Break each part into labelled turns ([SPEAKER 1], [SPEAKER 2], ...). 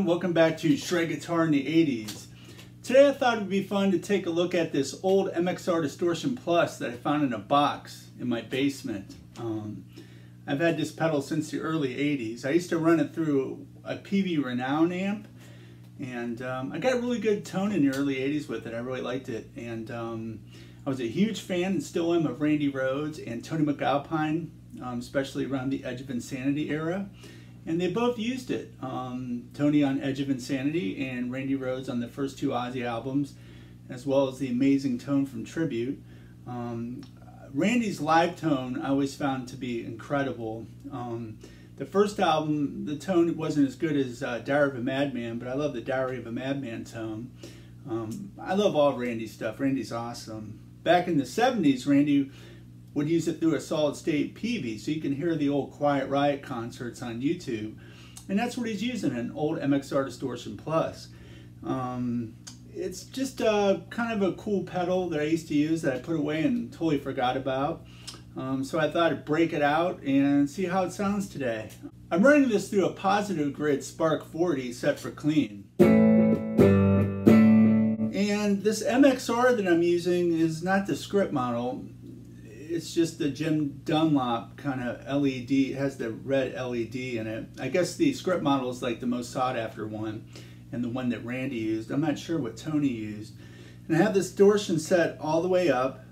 [SPEAKER 1] Welcome back to Shred Guitar in the 80s. Today I thought it would be fun to take a look at this old MXR Distortion Plus that I found in a box in my basement. I've had this pedal since the early 80s. I used to run it through a PV Renown amp, and I got a really good tone in the early 80s with it. I really liked it, and I was a huge fan and still am of Randy Rhoads and Tony Macalpine, especially around the Edge of Insanity era. And they both used it. Tony on Edge of Insanity and Randy Rhoads on the first two Ozzy albums, as well as the amazing tone from Tribute. Randy's live tone I always found to be incredible. The first album, the tone wasn't as good as Diary of a Madman, but I love the Diary of a Madman tone. I love all Randy's stuff. Randy's awesome. Back in the 70s, Randy would use it through a solid state PV, so you can hear the old Quiet Riot concerts on YouTube, and that's what he's using, an old MXR Distortion Plus. It's just kind of a cool pedal that I used to use that I put away and totally forgot about, so I thought I'd break it out and see how it sounds today. I'm running this through a Positive Grid Spark 40 set for clean. And this MXR that I'm using is not the script model. It's just the Jim Dunlop kind of LED. It has the red LED in it. I guess the script model is like the most sought after one, and the one that Randy used. I'm not sure what Tony used. And I have this distortion set all the way up,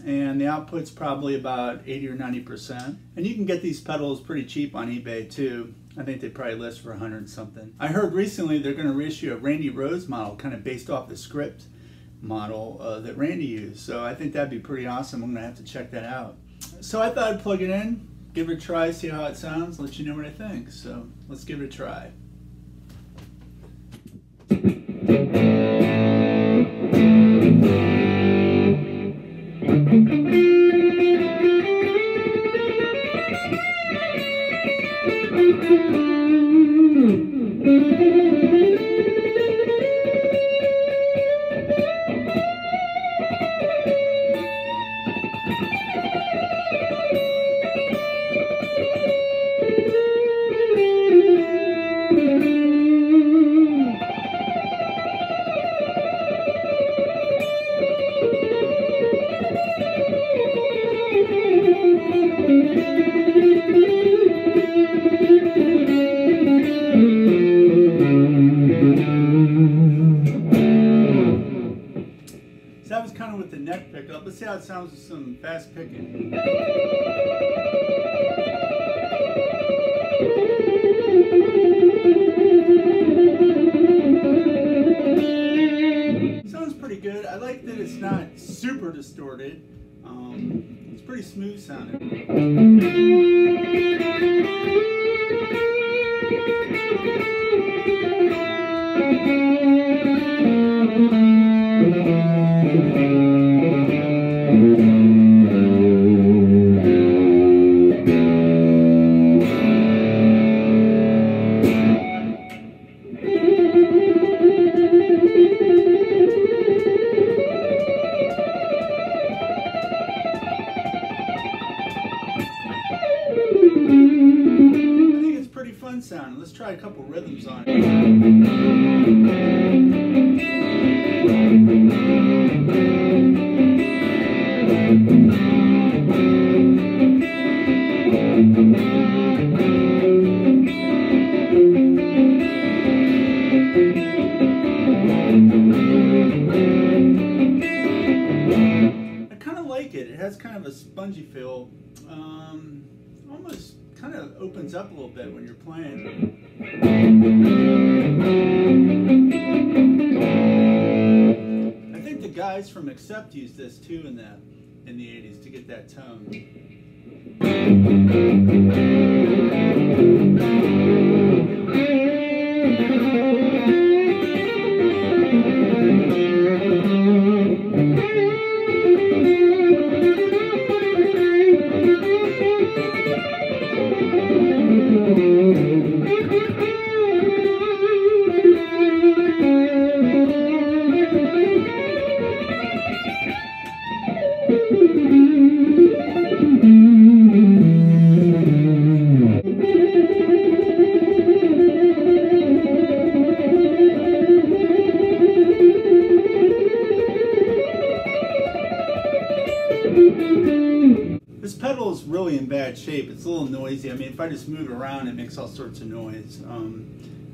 [SPEAKER 1] and the output's probably about 80 or 90%. And you can get these pedals pretty cheap on eBay too. I think they probably list for 100 something. I heard recently they're going to reissue a Randy Rhoads model kind of based off the script model that Randy used, so I think that'd be pretty awesome. I'm gonna have to check that out. So I thought I'd plug it in, give it a try, see how it sounds, let you know what I think. So let's give it a try. That was kind of with the neck pickup. Let's see how it sounds with some fast picking. Sounds pretty good. I like that it's not super distorted. It's pretty smooth sounding. Sound. Let's try a couple rhythms on it. I kind of like it. It has kind of a spongy feel. Almost kind of opens up a little bit when you're playing. I think the guys from Accept used this too in the 80s to get that tone. This pedal is really in bad shape. It's a little noisy. I mean, if I just move it around, it makes all sorts of noise.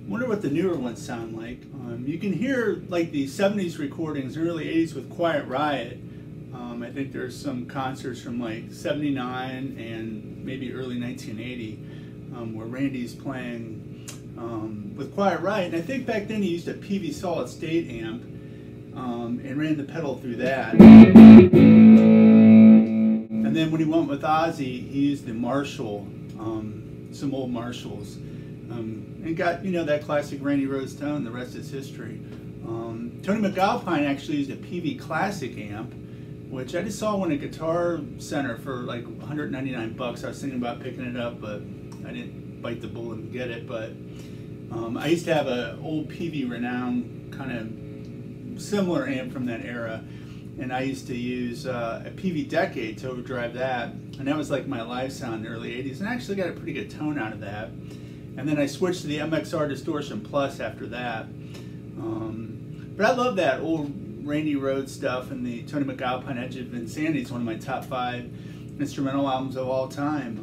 [SPEAKER 1] Wonder what the newer ones sound like. You can hear like the 70s recordings, early 80s with Quiet Riot. I think there's some concerts from like 79 and maybe early 1980 where Randy's playing with Quiet Riot. And I think back then he used a PV solid state amp and ran the pedal through that. And then when he went with Ozzy, he used the Marshall, some old Marshalls, and got, you know, that classic Randy Rhoads tone. The rest is history. Tony Macalpine actually used a PV Classic amp, which I just saw one at Guitar Center for like 199 bucks. I was thinking about picking it up, but I didn't bite the bullet and get it. But I used to have an old PV Renown kind of similar amp from that era. And I used to use a PV Decade to overdrive that, and that was like my live sound in the early 80s, and I actually got a pretty good tone out of that. And then I switched to the MXR Distortion Plus after that. But I love that old Randy Rhoads stuff, and the Tony Macalpine Edge of Insanity is one of my top 5 instrumental albums of all time.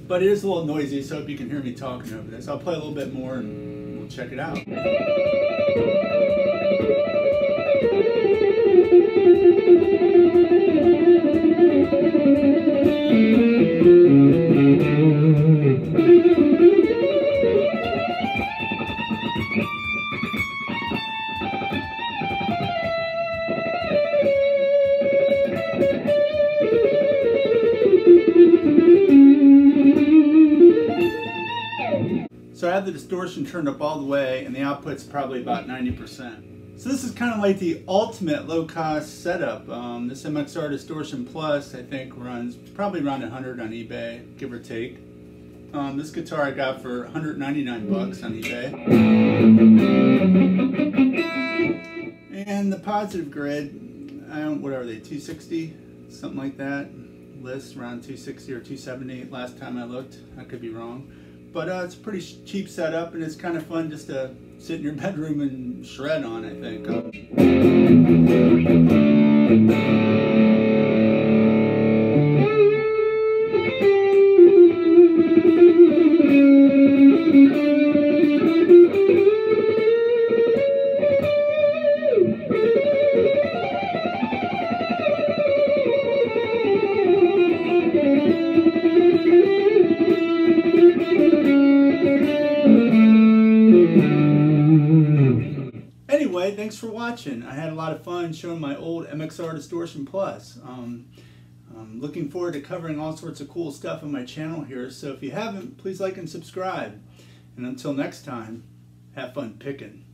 [SPEAKER 1] But it is a little noisy, so I hope you can hear me talking over this. I'll play a little bit more and we'll check it out. So I have the distortion turned up all the way, and the output's probably about 90%. So this is kind of like the ultimate low-cost setup. This MXR Distortion Plus, I think, runs probably around 100 on eBay, give or take. This guitar I got for 199 bucks on eBay. And the positive grid, what are they, 260? Something like that. List around 260 or 270 last time I looked. I could be wrong. But it's a pretty cheap setup, and it's kind of fun just to sit in your bedroom and shred on, I think. Anyway, thanks for watching. I had a lot of fun showing my old MXR Distortion Plus. I'm looking forward to covering all sorts of cool stuff on my channel here, so if you haven't, please like and subscribe. And until next time, have fun picking.